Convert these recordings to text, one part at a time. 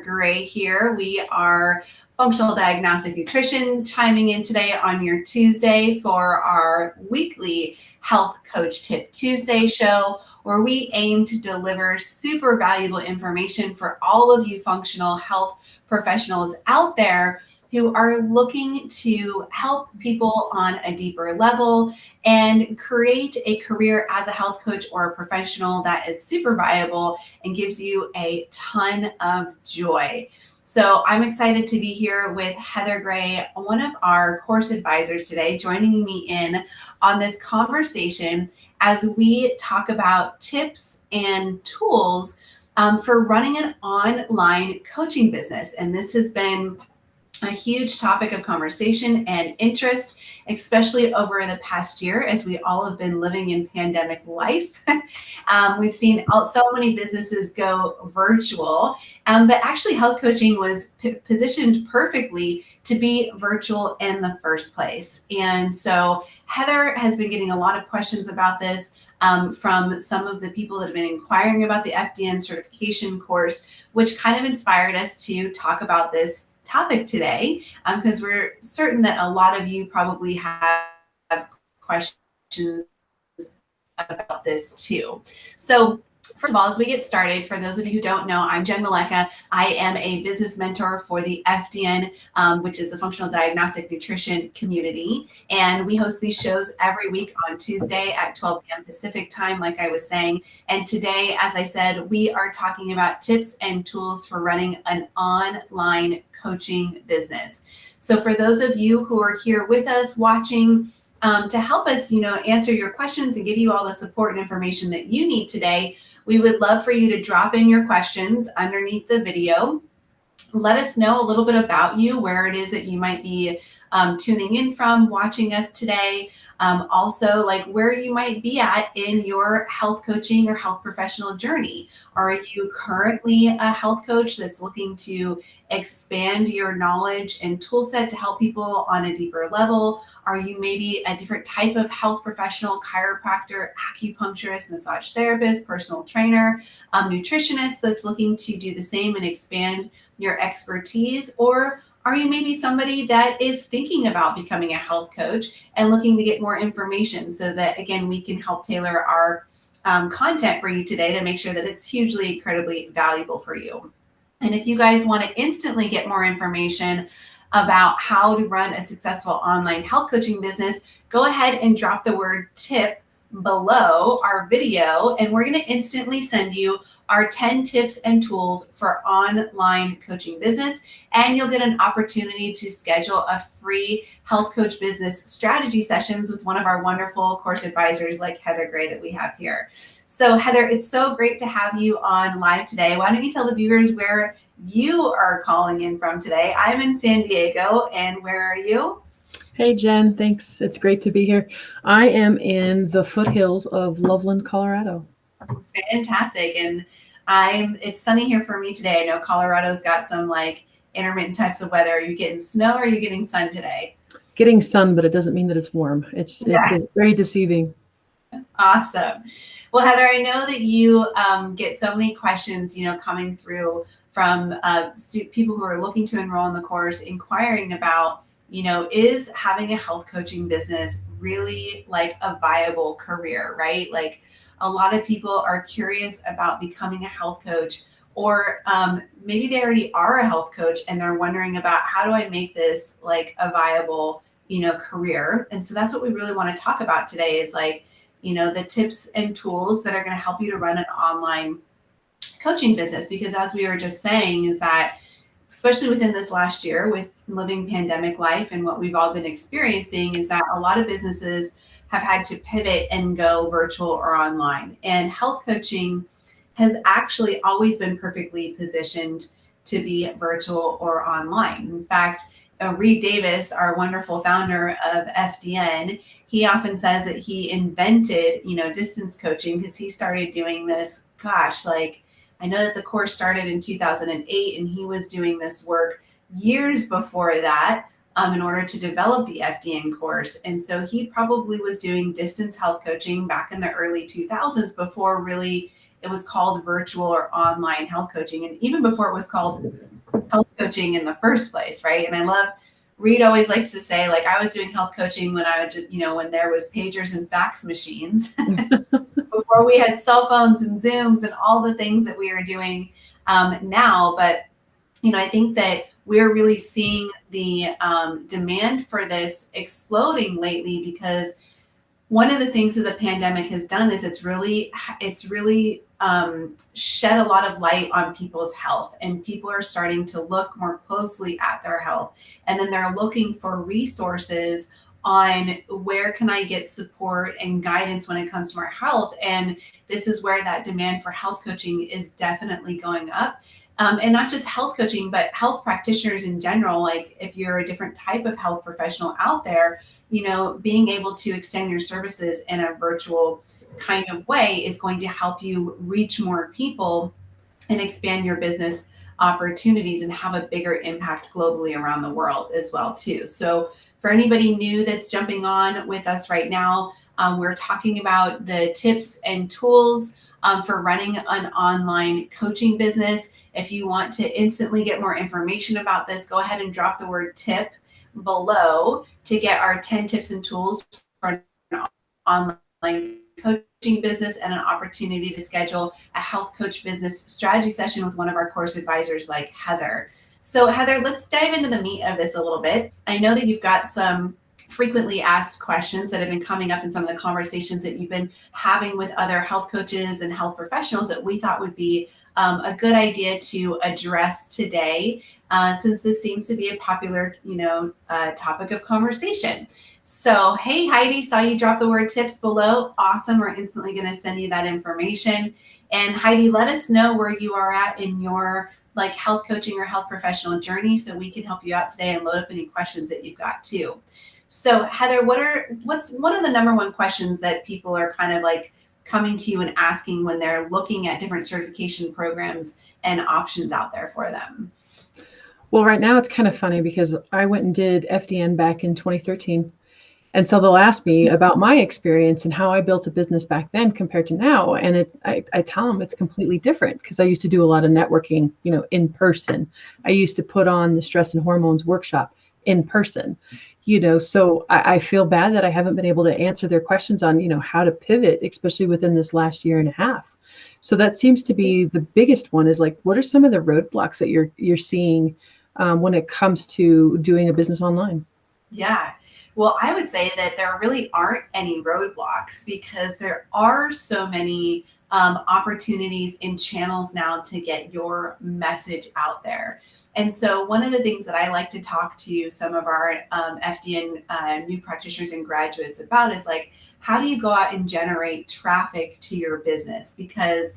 Gray here. We are Functional Diagnostic Nutrition, chiming in today on your Tuesday for our weekly Health Coach Tip Tuesday show, where we aim to deliver super valuable information for all of you functional health professionals out there who are looking to help people on a deeper level and create a career as a health coach or a professional that is super viable and gives you a ton of joy. So I'm excited to be here with Heather Gray, one of our course advisors today, joining me in on this conversation as we talk about tips and tools for running an online coaching business. And this has been a huge topic of conversation and interest, especially over the past year as we all have been living in pandemic life. We've seen so many businesses go virtual, but actually health coaching was positioned perfectly to be virtual in the first place. And so Heather has been getting a lot of questions about this from some of the people that have been inquiring about the FDN Certification Course, which kind of inspired us to talk about this topic today, because we're certain that a lot of you probably have questions about this too. So first of all, as we get started, for those of you who don't know, I'm Jenn Malecha. I am a business mentor for the FDN, which is the Functional Diagnostic Nutrition community. And we host these shows every week on Tuesday at 12 p.m. Pacific time, like I was saying. And today, as I said, we are talking about tips and tools for running an online coaching business. So for those of you who are here with us watching, to help us, answer your questions and give you all the support and information that you need today, we would love for you to drop in your questions underneath the video. Let us know a little bit about you, where it is that you might be tuning in from, watching us today. Also, like where you might be at in your health coaching or health professional journey. Are you currently a health coach that's looking to expand your knowledge and tool set to help people on a deeper level? Are you maybe a different type of health professional, chiropractor, acupuncturist, massage therapist, personal trainer, nutritionist that's looking to do the same and expand your expertise? Or are you maybe somebody that is thinking about becoming a health coach and looking to get more information so that, again, we can help tailor our content for you today to make sure that it's hugely, incredibly valuable for you? And if you guys want to instantly get more information about how to run a successful online health coaching business, go ahead and drop the word tip below our video, and we're going to instantly send you our 10 tips and tools for online coaching business, and you'll get an opportunity to schedule a free health coach business strategy sessions with one of our wonderful course advisors like Heather Gray that we have here. So Heather, it's so great to have you on live today. Why don't you tell the viewers where you are calling in from today? I'm in San Diego, and where are you? Hey, Jen, thanks. It's great to be here. I am in the foothills of Loveland, Colorado. Fantastic. And it's sunny here for me today. I know Colorado's got some like intermittent types of weather. Are you getting snow or are you getting sun today? Getting sun, but it doesn't mean that it's warm. It's very deceiving. Awesome. Well, Heather, I know that you get so many questions, coming through from people who are looking to enroll in the course, inquiring about, is having a health coaching business really like a viable career, right? Like a lot of people are curious about becoming a health coach, or maybe they already are a health coach and they're wondering about how do I make this like a viable, career. And so that's what we really want to talk about today is like, the tips and tools that are going to help you to run an online coaching business. Because as we were just saying is that, especially within this last year with living pandemic life and what we've all been experiencing, is that a lot of businesses have had to pivot and go virtual or online. And health coaching has actually always been perfectly positioned to be virtual or online. In fact, Reed Davis, our wonderful founder of FDN, he often says that he invented, distance coaching because he started doing this, I know that the course started in 2008 and he was doing this work years before that in order to develop the FDN course. And so he probably was doing distance health coaching back in the early 2000s before really it was called virtual or online health coaching. And even before it was called health coaching in the first place, right? And I love, Reed always likes to say, like, I was doing health coaching when I would, when there was pagers and fax machines before we had cell phones and Zooms and all the things that we are doing now. But, I think that we're really seeing the demand for this exploding lately, because one of the things that the pandemic has done is it's really shed a lot of light on people's health, and people are starting to look more closely at their health, and then they're looking for resources on where can I get support and guidance when it comes to our health. And this is where that demand for health coaching is definitely going up. And not just health coaching, but health practitioners in general. Like, if you're a different type of health professional out there, being able to extend your services in a virtual kind of way is going to help you reach more people and expand your business opportunities and have a bigger impact globally around the world as well too. So for anybody new that's jumping on with us right now, we're talking about the tips and tools for running an online coaching business. If you want to instantly get more information about this, go ahead and drop the word tip below to get our 10 tips and tools for an online coaching business and an opportunity to schedule a health coach business strategy session with one of our course advisors like Heather. So Heather, let's dive into the meat of this a little bit. I know that you've got some frequently asked questions that have been coming up in some of the conversations that you've been having with other health coaches and health professionals that we thought would be a good idea to address today, since this seems to be a popular, topic of conversation. So, hey, Heidi, saw you drop the word tips below. Awesome. We're instantly going to send you that information. And Heidi, let us know where you are at in your health coaching or health professional journey, so we can help you out today and load up any questions that you've got too. So Heather, what's one of the number one questions that people are kind of coming to you and asking when they're looking at different certification programs and options out there for them? Well, right now it's kind of funny because I went and did FDN back in 2013. And so they'll ask me about my experience and how I built a business back then compared to now. And I tell them it's completely different, because I used to do a lot of networking, in person. I used to put on the stress and hormones workshop in person, so I feel bad that I haven't been able to answer their questions on, how to pivot, especially within this last year and a half. So that seems to be the biggest one, is what are some of the roadblocks that you're seeing when it comes to doing a business online? Yeah. Well, I would say that there really aren't any roadblocks, because there are so many opportunities and channels now to get your message out there. And so one of the things that I like to talk to some of our FDN new practitioners and graduates about is how do you go out and generate traffic to your business? Because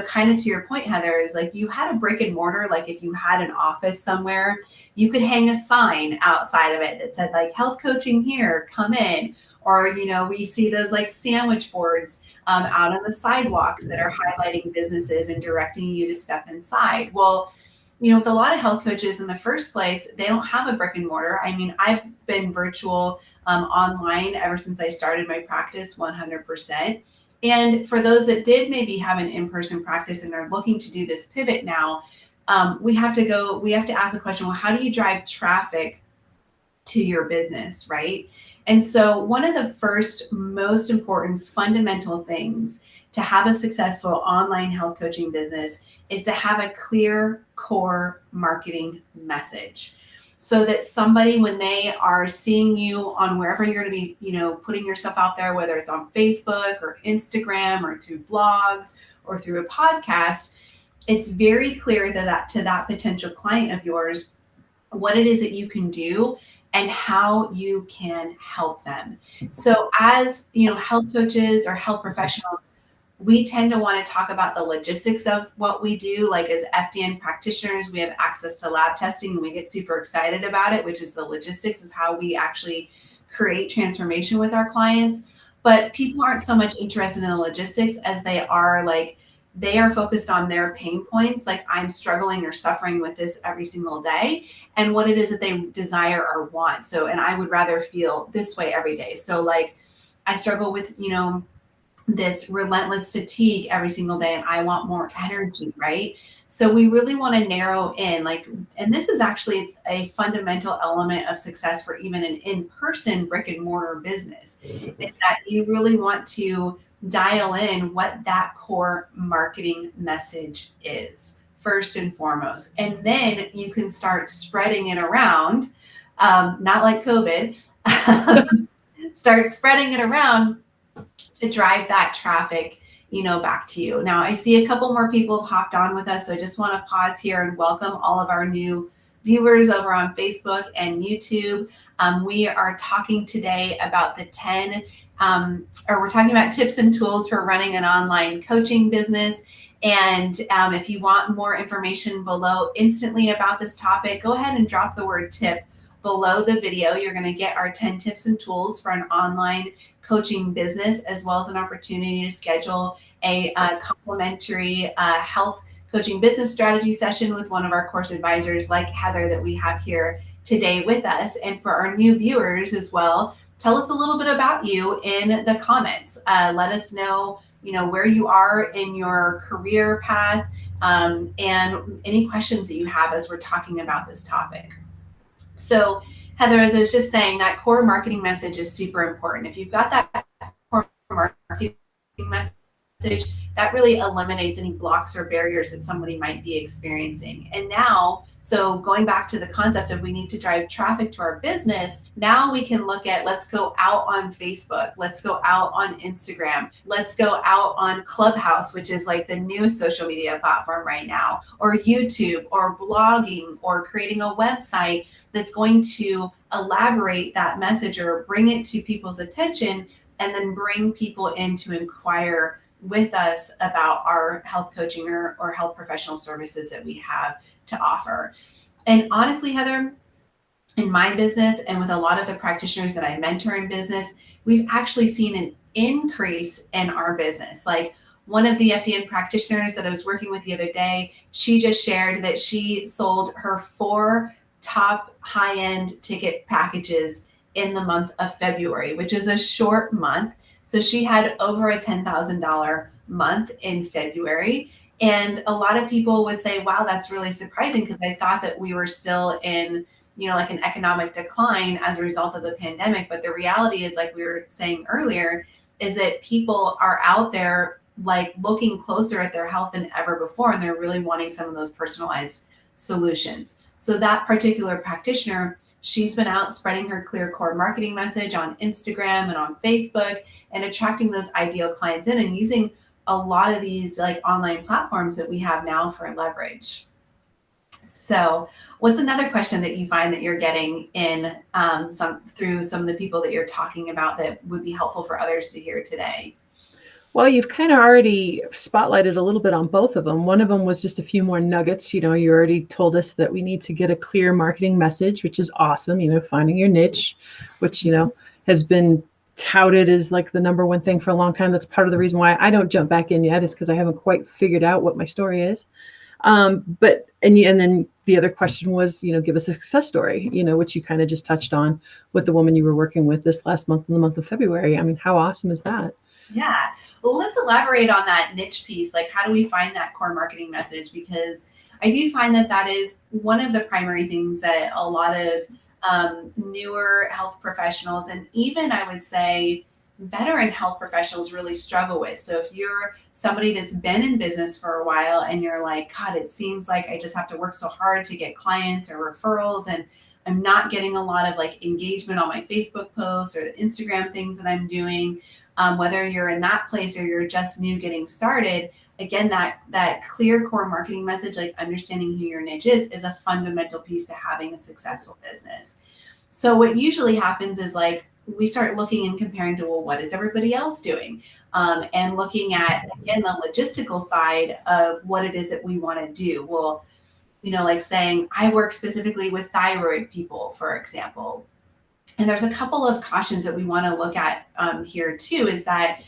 kind of to your point, Heather, is you had a brick and mortar, if you had an office somewhere, you could hang a sign outside of it that said health coaching here, come in. Or, we see those sandwich boards out on the sidewalks that are highlighting businesses and directing you to step inside. Well, with a lot of health coaches in the first place, they don't have a brick and mortar. I mean, I've been virtual online ever since I started my practice 100%. And for those that did maybe have an in-person practice and are looking to do this pivot now, we have to ask the question, well, how do you drive traffic to your business, right? And so one of the first most important fundamental things to have a successful online health coaching business is to have a clear core marketing message, so that somebody, when they are seeing you on wherever you're going to be, putting yourself out there, whether it's on Facebook or Instagram or through blogs or through a podcast, it's very clear that to that potential client of yours, what it is that you can do and how you can help them. So as, health coaches or health professionals, we tend to want to talk about the logistics of what we do. As FDN practitioners, we have access to lab testing and we get super excited about it, which is the logistics of how we actually create transformation with our clients. But people aren't so much interested in the logistics as they are focused on their pain points. I'm struggling or suffering with this every single day, and what it is that they desire or want. So, and I would rather feel this way every day. So I struggle with, this relentless fatigue every single day and I want more energy, right? So we really want to narrow in, like, and this is actually a fundamental element of success for even an in-person brick and mortar business, is that you really want to dial in what that core marketing message is first and foremost. And then you can start spreading it around, not like COVID, start spreading it around to drive that traffic, back to you. Now, I see a couple more people have hopped on with us, so I just want to pause here and welcome all of our new viewers over on Facebook and YouTube. We are talking today about the 10, or we're talking about tips and tools for running an online coaching business. And if you want more information below instantly about this topic, go ahead and drop the word tip below the video. You're going to get our 10 tips and tools for an online coaching business, as well as an opportunity to schedule a complimentary health coaching business strategy session with one of our course advisors like Heather that we have here today with us. And for our new viewers as well, tell us a little bit about you in the comments. Let us know, where you are in your career path, and any questions that you have as we're talking about this topic. So Heather, as I was just saying, that core marketing message is super important. If you've got that core marketing message, that really eliminates any blocks or barriers that somebody might be experiencing. And now, so going back to the concept of we need to drive traffic to our business, now we can look at, let's go out on Facebook, let's go out on Instagram, let's go out on Clubhouse, which is like the newest social media platform right now, or YouTube, or blogging, or creating a website that's going to elaborate that message or bring it to people's attention, and then bring people in to inquire with us about our health coaching or health professional services that we have to offer. And honestly, Heather, in my business and with a lot of the practitioners that I mentor in business, we've actually seen an increase in our business. Like one of the FDN practitioners that I was working with the other day, she just shared that she sold her 4 top high-end ticket packages in the month of February, which is a short month. So she had over a $10,000 month in February. And a lot of people would say, wow, that's really surprising, because I thought that we were still in, like an economic decline as a result of the pandemic. But the reality is, like we were saying earlier, is that people are out there like looking closer at their health than ever before. And they're really wanting some of those personalized solutions. So that particular practitioner, she's been out spreading her clear core marketing message on Instagram and on Facebook and attracting those ideal clients in, and using a lot of these like online platforms that we have now for leverage. So what's another question that you find that you're getting in through some of the people that you're talking about that would be helpful for others to hear today? Well, you've kind of already spotlighted a little bit on both of them. One of them was just a few more nuggets. You already told us that we need to get a clear marketing message, which is awesome. Finding your niche, which, has been touted as like the number one thing for a long time. That's part of the reason why I don't jump back in yet, is because I haven't quite figured out what my story is. And then the other question was, give us a success story, which you kind of just touched on with the woman you were working with this last month, in the month of February. I mean, how awesome is that? Yeah. Well, let's elaborate on that niche piece. Like, how do we find that core marketing message? Because I do find that is one of the primary things that a lot of newer health professionals, and even I would say veteran health professionals, really struggle with. So if you're somebody that's been in business for a while and you're like, God, it seems like I just have to work so hard to get clients or referrals, and I'm not getting a lot of like engagement on my Facebook posts or the Instagram things that I'm doing. Whether you're in that place or you're just new getting started, again, that clear core marketing message, like understanding who your niche is a fundamental piece to having a successful business. So what usually happens is like we start looking and comparing to, well, what is everybody else doing? And looking at, again, the logistical side of what it is that we want to do. Well, like saying, I work specifically with thyroid people, for example. And there's a couple of cautions that we want to look at here too, is that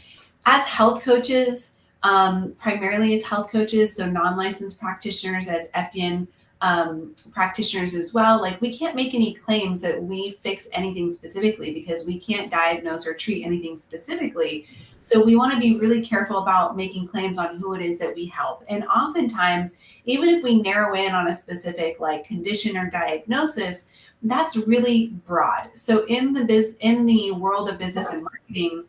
as health coaches, primarily as health coaches, so non-licensed practitioners, as FDN practitioners as well. Like, we can't make any claims that we fix anything specifically because we can't diagnose or treat anything specifically. So we want to be really careful about making claims on who it is that we help. And oftentimes, even if we narrow in on a specific like condition or diagnosis, that's really broad. So in the world of business and marketing,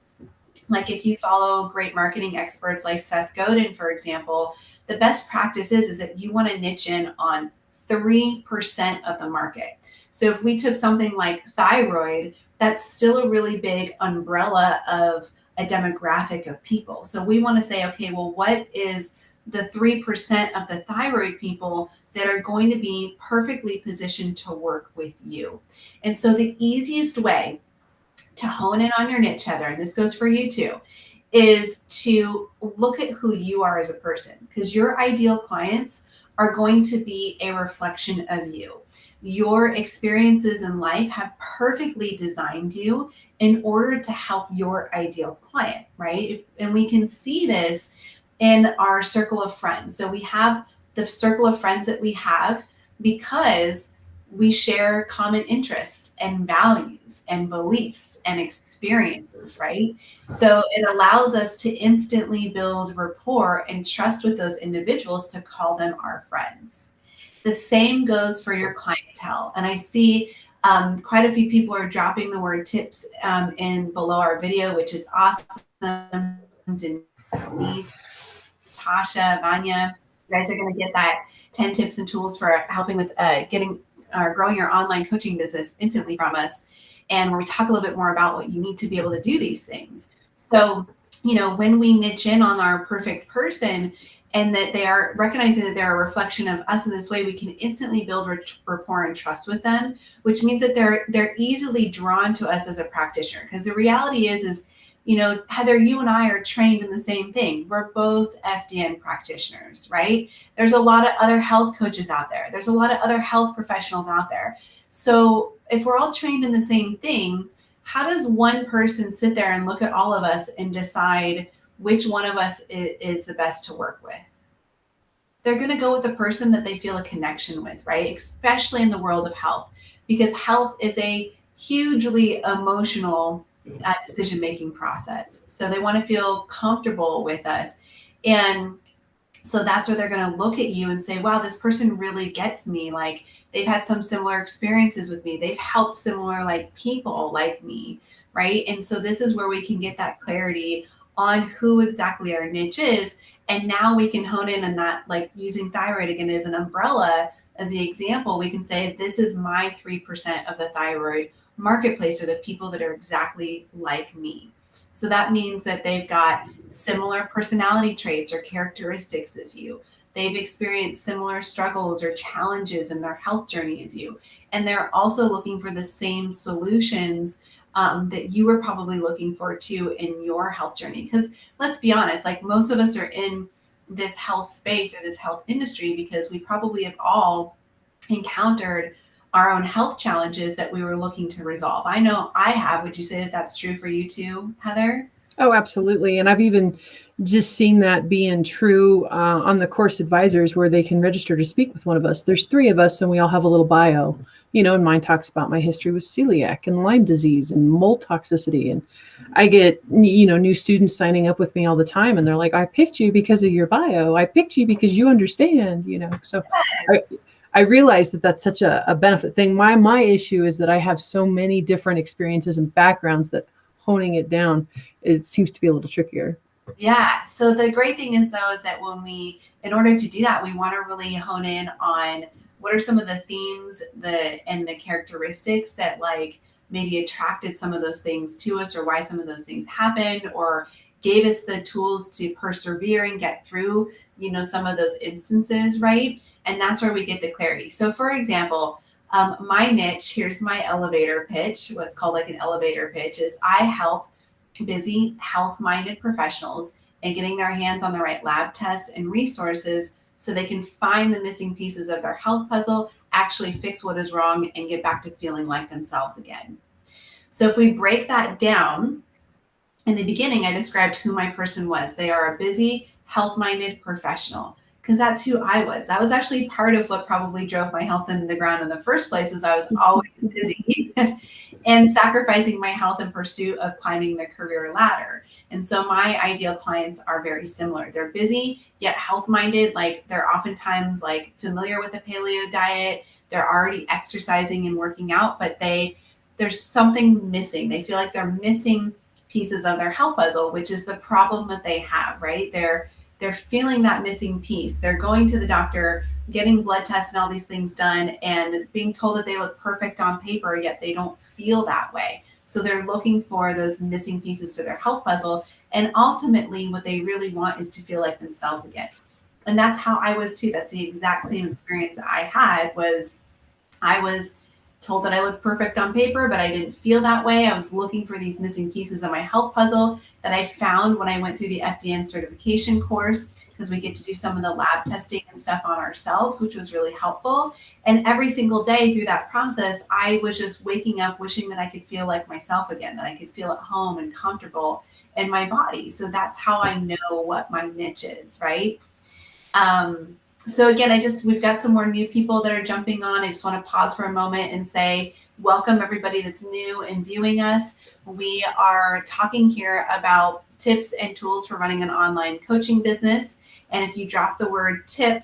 like if you follow great marketing experts like Seth Godin, for example, the best practice is that you want to niche in on 3% of the market. So if we took something like thyroid, that's still a really big umbrella of a demographic of people. So we want to say, okay, well, what is the 3% of the thyroid people that are going to be perfectly positioned to work with you? And so the easiest way to hone in on your niche, Heather, and this goes for you too, is to look at who you are as a person, because your ideal clients are going to be a reflection of you. Your experiences in life have perfectly designed you in order to help your ideal client, right? And we can see this in our circle of friends. So we have the circle of friends that we have because we share common interests and values and beliefs and experiences, right? So it allows us to instantly build rapport and trust with those individuals to call them our friends. The same goes for your clientele. And I see quite a few people are dropping the word tips in below our video, which is awesome. Denise, Tasha, Vanya, you guys are going to get that 10 tips and tools for helping with getting or growing your online coaching business instantly from us. And where we talk a little bit more about what you need to be able to do these things. So, you know, when we niche in on our perfect person and that they are recognizing that they're a reflection of us in this way, we can instantly build rapport and trust with them, which means that they're easily drawn to us as a practitioner. Because the reality is, you know, Heather, you and I are trained in the same thing. We're both FDN practitioners, right? There's a lot of other health coaches out there. There's a lot of other health professionals out there. So if we're all trained in the same thing, how does one person sit there and look at all of us and decide which one of us is the best to work with? They're going to go with the person that they feel a connection with, right? Especially in the world of health, because health is a hugely emotional decision-making process. So they want to feel comfortable with us. And so that's where they're going to look at you and say, wow, this person really gets me. Like, they've had some similar experiences with me. They've helped similar like people like me, right? And so this is where we can get that clarity on who exactly our niche is. And now we can hone in on that, like using thyroid again as an umbrella, as the example, we can say, this is my 3% of the thyroid marketplace, are the people that are exactly like me. So that means that they've got similar personality traits or characteristics as you. They've experienced similar struggles or challenges in their health journey as you. And they're also looking for the same solutions that you were probably looking for too in your health journey. Because let's be honest, like most of us are in this health space or this health industry because we probably have all encountered our own health challenges that we were looking to resolve. I know I have. Would you say that that's true for you too, Heather? Oh, absolutely. And I've even just seen that being true on the course advisors where they can register to speak with one of us. There's 3 of us and we all have a little bio, you know, and mine talks about my history with celiac and Lyme disease and mold toxicity. And I get, you know, new students signing up with me all the time. And they're like, I picked you because of your bio. I picked you because you understand, you know. So I realize that that's such a benefit thing. My issue is that I have so many different experiences and backgrounds that honing it down, it seems to be a little trickier. Yeah. So the great thing is though, is that in order to do that, we want to really hone in on what are some of the themes and the characteristics that like maybe attracted some of those things to us, or why some of those things happened, or gave us the tools to persevere and get through, you know, some of those instances, right? And that's where we get the clarity. So for example, my niche, here's my elevator pitch, what's called like an elevator pitch, is I help busy health-minded professionals in getting their hands on the right lab tests and resources so they can find the missing pieces of their health puzzle, actually fix what is wrong, and get back to feeling like themselves again. So if we break that down, in the beginning, I described who my person was. They are a busy, health-minded professional. because that's who I was. That was actually part of what probably drove my health into the ground in the first place, was I was always busy and sacrificing my health in pursuit of climbing the career ladder. And so my ideal clients are very similar. They're busy, yet health-minded. Like, they're oftentimes like familiar with the paleo diet. They're already exercising and working out, but there's something missing. They feel like they're missing pieces of their health puzzle, which is the problem that they have, right? They're feeling that missing piece. They're going to the doctor, getting blood tests and all these things done, and being told that they look perfect on paper, yet they don't feel that way. So they're looking for those missing pieces to their health puzzle. And ultimately, what they really want is to feel like themselves again. And that's how I was too. That's the exact same experience that I had. Was I was told that I looked perfect on paper, but I didn't feel that way. I was looking for these missing pieces of my health puzzle that I found when I went through the FDN certification course, because we get to do some of the lab testing and stuff on ourselves, which was really helpful. And every single day through that process, I was just waking up wishing that I could feel like myself again, that I could feel at home and comfortable in my body. So that's how I know what my niche is, right? So again, we've got some more new people that are jumping on. I just want to pause for a moment and say, welcome everybody that's new and viewing us. We are talking here about tips and tools for running an online coaching business. And if you drop the word tip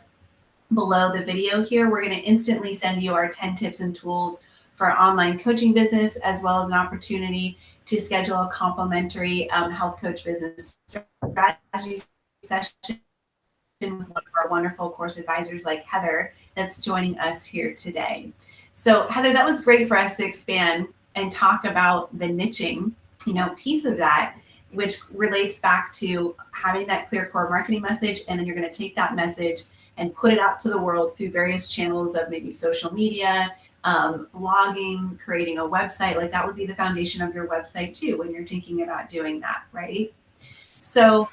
below the video here, we're going to instantly send you our 10 tips and tools for online coaching business, as well as an opportunity to schedule a complimentary health coach business strategy session with one of our wonderful course advisors like Heather that's joining us here today. So Heather, that was great for us to expand and talk about the niching, piece of that, which relates back to having that clear core marketing message. And then you're going to take that message and put it out to the world through various channels of maybe social media, blogging, creating a website. Like, that would be the foundation of your website too, when you're thinking about doing that, right? So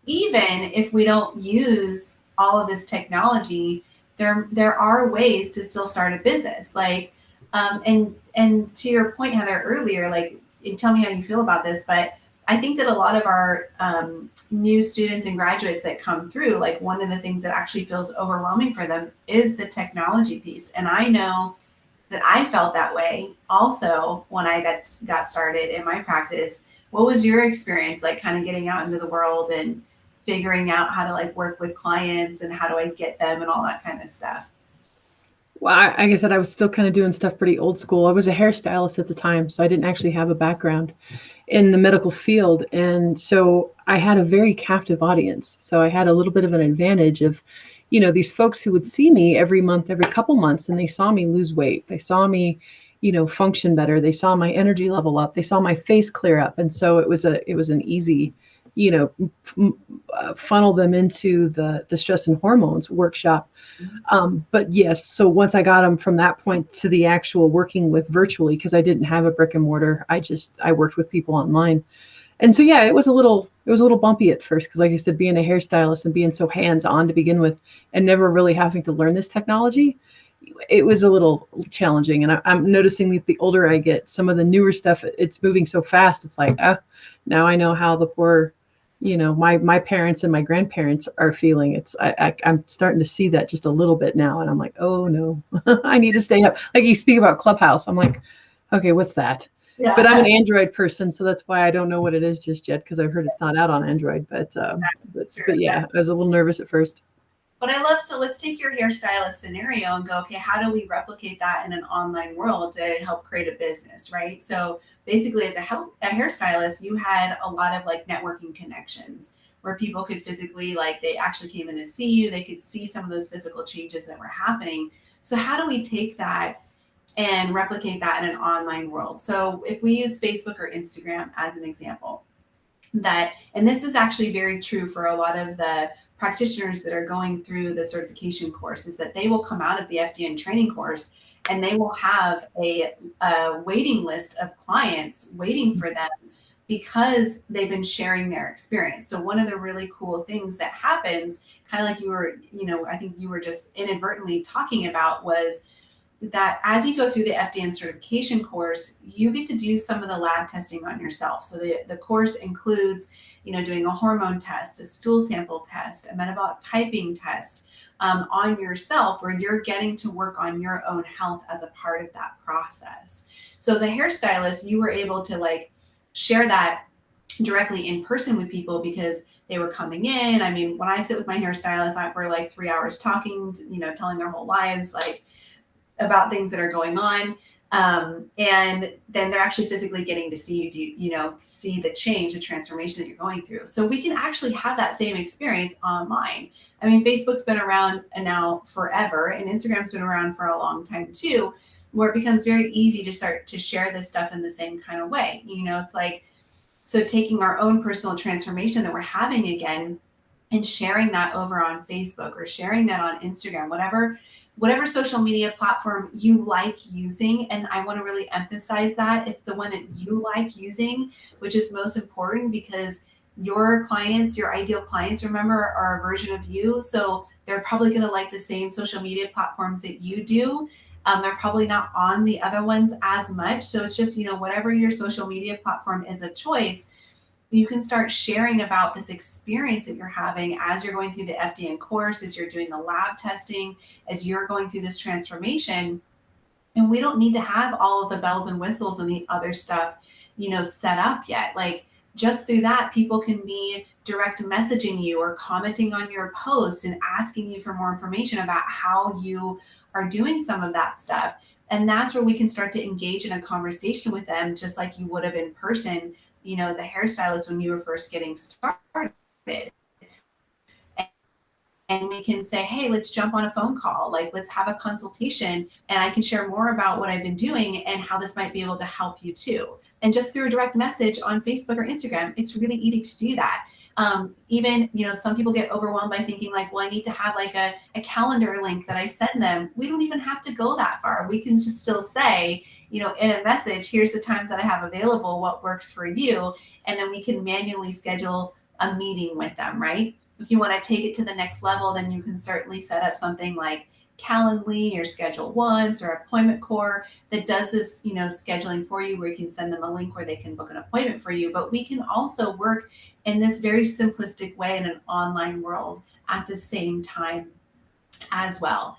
even if we don't use all of this technology, there are ways to still start a business. Like, and to your point, Heather, earlier, like, and tell me how you feel about this, but I think that a lot of our new students and graduates that come through, like, one of the things that actually feels overwhelming for them is the technology piece. And I know that I felt that way also when I got started in my practice. What was your experience like, kind of getting out into the world and figuring out how to like work with clients and how do I get them and all that kind of stuff? Well, like I said, I was still kind of doing stuff pretty old school. I was a hairstylist at the time, so I didn't actually have a background in the medical field. And so I had a very captive audience. So I had a little bit of an advantage of, these folks who would see me every month, every couple months, and they saw me lose weight. They saw me, function better. They saw my energy level up. They saw my face clear up. And so it was an easy, funnel them into the stress and hormones workshop. But yes, so once I got them from that point to the actual working with virtually, because I didn't have a brick and mortar, I worked with people online. And so, yeah, it was a little bumpy at first, because like I said, being a hairstylist and being so hands-on to begin with and never really having to learn this technology, it was a little challenging. And I'm noticing that the older I get, some of the newer stuff, it's moving so fast. It's like, now I know how the poor, my parents and my grandparents are feeling. I'm starting to see that just a little bit now. And I'm like, oh no, I need to stay up. Like, you speak about Clubhouse. I'm like, okay, what's that? Yeah. But I'm an Android person, so that's why I don't know what it is just yet, because I've heard it's not out on Android. But yeah, I was a little nervous at first. But I love, so let's take your hairstylist scenario and go, okay, how do we replicate that in an online world to help create a business, right? So basically, as a hairstylist, you had a lot of like networking connections where people could physically, like, they actually came in to see you. They could see some of those physical changes that were happening. So how do we take that and replicate that in an online world? So if we use Facebook or Instagram as an example, and this is actually very true for a lot of the practitioners that are going through the certification course, is that they will come out of the FDN training course and they will have a waiting list of clients waiting for them because they've been sharing their experience. So one of the really cool things that happens, kind of like you were, I think you were just inadvertently talking about, was that as you go through the FDN certification course, you get to do some of the lab testing on yourself. So the course includes doing a hormone test, a stool sample test, a metabolic typing test on yourself, where you're getting to work on your own health as a part of that process. So as a hairstylist, you were able to like share that directly in person with people because they were coming in. I mean, when I sit with my hairstylist, we're like 3 hours talking, telling their whole lives, like about things that are going on. And then they're actually physically getting to see you, see the change, the transformation that you're going through. So we can actually have that same experience online. I mean, Facebook's been around now forever, and Instagram's been around for a long time too, where it becomes very easy to start to share this stuff in the same kind of way. It's like, so taking our own personal transformation that we're having again and sharing that over on Facebook or sharing that on Instagram, whatever social media platform you like using. And I want to really emphasize that it's the one that you like using, which is most important, because your clients, your ideal clients, remember, are a version of you. So they're probably going to like the same social media platforms that you do. They're probably not on the other ones as much. So it's just, whatever your social media platform is of choice, you can start sharing about this experience that you're having as you're going through the FDN course, as you're doing the lab testing, as you're going through this transformation. And we don't need to have all of the bells and whistles and the other stuff, set up yet. Like, just through that, people can be direct messaging you or commenting on your posts and asking you for more information about how you are doing some of that stuff. And that's where we can start to engage in a conversation with them, just like you would have in person, as a hairstylist when you were first getting started. And we can say, hey, let's jump on a phone call. Like, let's have a consultation, and I can share more about what I've been doing and how this might be able to help you too. And just through a direct message on Facebook or Instagram, it's really easy to do that. Even, some people get overwhelmed by thinking like, well, I need to have like a calendar link that I send them. We don't even have to go that far. We can just still say, in a message, here's the times that I have available, what works for you. And then we can manually schedule a meeting with them, right? If you want to take it to the next level, then you can certainly set up something like Calendly or Schedule Once or Appointment Core that does this, scheduling for you, where you can send them a link where they can book an appointment for you. But we can also work in this very simplistic way in an online world at the same time as well.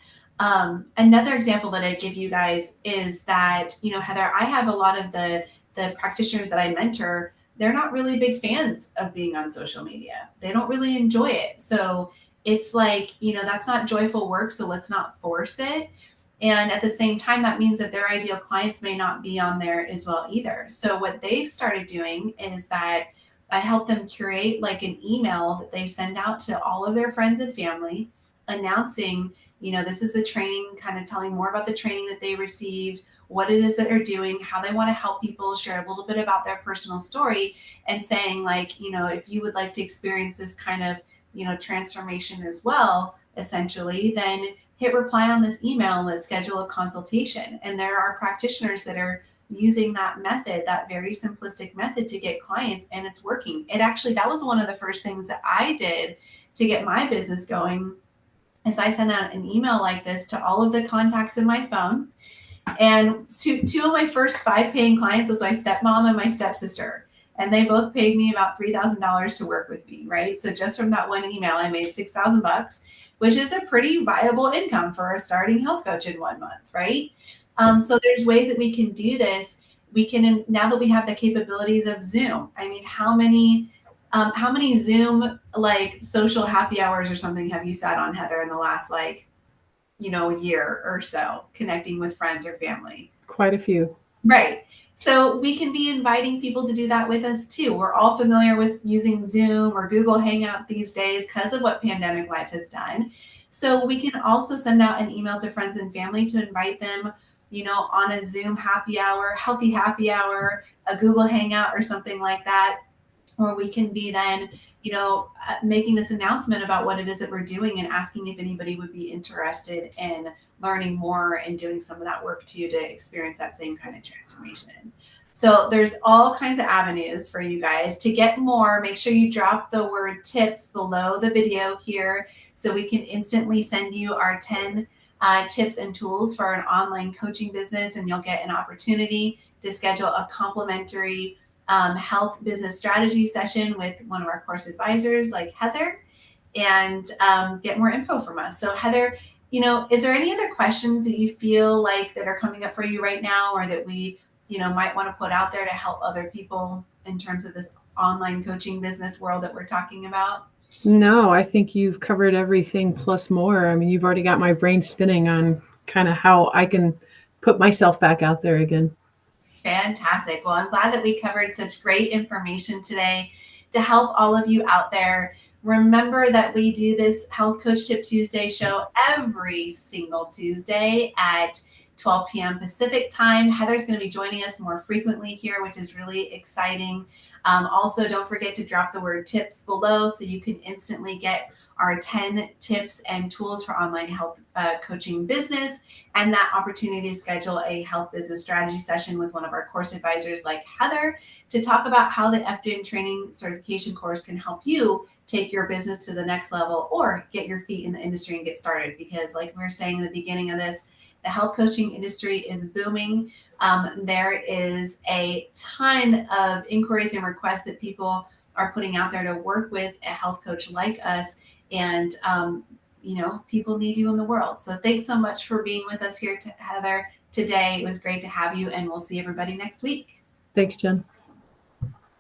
Another example that I give you guys is that, Heather, I have a lot of the practitioners that I mentor. They're not really big fans of being on social media. They don't really enjoy it. So it's like, that's not joyful work. So let's not force it. And at the same time, that means that their ideal clients may not be on there as well either. So what they've started doing is that I help them curate like an email that they send out to all of their friends and family, announcing, this is the training, kind of telling more about the training that they received, what it is that they're doing, how they want to help people, share a little bit about their personal story, and saying like, if you would like to experience this kind of, transformation as well, essentially, then hit reply on this email and let's schedule a consultation. And there are practitioners that are using that method, that very simplistic method, to get clients, and it's working. That was one of the first things that I did to get my business going, is I sent out an email like this to all of the contacts in my phone. And two of my first 5 paying clients was my stepmom and my stepsister. And they both paid me about $3,000 to work with me, right? So just from that one email, I made $6,000, which is a pretty viable income for a starting health coach in 1 month, right? So there's ways that we can do this. We can, now that we have the capabilities of Zoom. I mean, how many Zoom like social happy hours or something have you sat on, Heather, in the last year or so, connecting with friends or family? Quite a few. Right. So we can be inviting people to do that with us too. We're all familiar with using Zoom or Google Hangout these days because of what pandemic life has done. So we can also send out an email to friends and family to invite them, on a Zoom happy hour, healthy happy hour, a Google Hangout or something like that. Or we can be then, making this announcement about what it is that we're doing and asking if anybody would be interested in learning more and doing some of that work too, to experience that same kind of transformation. So there's all kinds of avenues for you guys to get more. Make sure you drop the word tips below the video here so we can instantly send you our 10 tips and tools for an online coaching business, and you'll get an opportunity to schedule a complimentary health business strategy session with one of our course advisors like Heather, and get more info from us. So Heather, is there any other questions that you feel like that are coming up for you right now, or that we, might want to put out there to help other people in terms of this online coaching business world that we're talking about? No, I think you've covered everything plus more. I mean, you've already got my brain spinning on kind of how I can put myself back out there again. Fantastic. Well, I'm glad that we covered such great information today to help all of you out there. Remember that we do this Health Coach Tip Tuesday show every single Tuesday at 12 p.m. Pacific time. Heather's going to be joining us more frequently here, which is really exciting. Also, don't forget to drop the word tips below so you can instantly get our 10 tips and tools for online health coaching business, and that opportunity to schedule a health business strategy session with one of our course advisors like Heather to talk about how the FDN Training Certification Course can help you take your business to the next level or get your feet in the industry and get started. Because like we were saying in the beginning of this, the health coaching industry is booming. There is a ton of inquiries and requests that people are putting out there to work with a health coach like us. And, people need you in the world. So thanks so much for being with us here, Heather, today. It was great to have you, and we'll see everybody next week. Thanks, Jen.